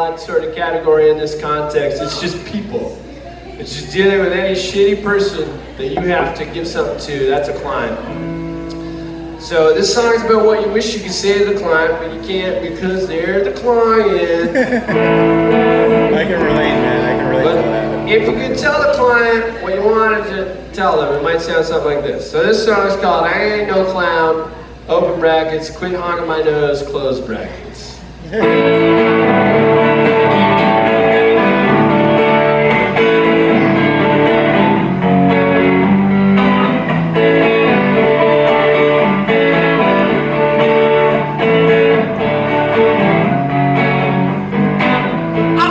odd sort of category in this context. It's just people. It's just dealing with any shitty person that you have to give something to. That's a client. So this song's about what you wish you could say to the client, but you can't because they're the client. I can relate, man. I can relate to that. If you could tell the client what you wanted to tell them, it might sound something like this. So this song is called I Ain't No Clown, open brackets, quit honking my nose, close brackets. I'm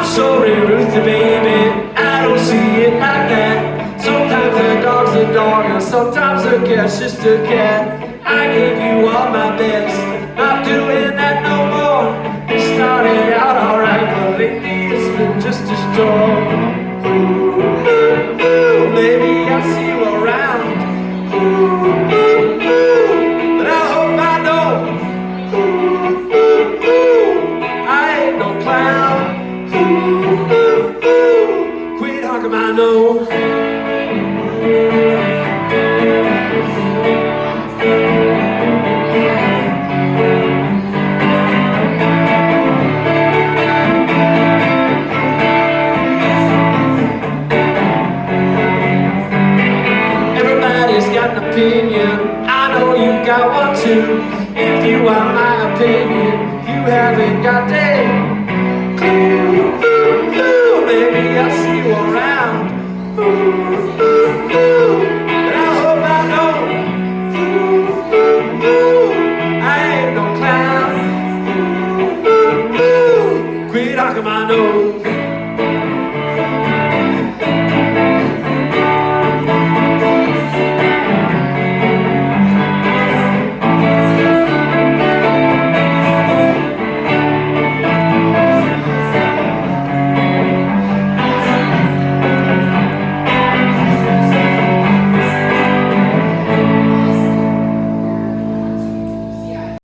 sorry, Ruthie, baby, I don't see it like that. Sometimes a dog's a dog, and sometimes a cat's just a cat. I gave you all my best, not doing that no more. It started out alright, but lately it's been just a storm. Ooh, ooh, ooh, maybe I'll see you around. Ooh, ooh, ooh, but I hope I know. Ooh, ooh, ooh, I ain't no clown. Ooh, ooh, ooh, quit honking my nose. Opinion, I know you got one too. If you want my opinion, you haven't got that clue. Ooh, ooh, maybe I'll see you around. Ooh, ooh, ooh, but I hope I know. Ooh, ooh, ooh, I ain't no clown. Ooh, ooh, ooh, quit honking my nose.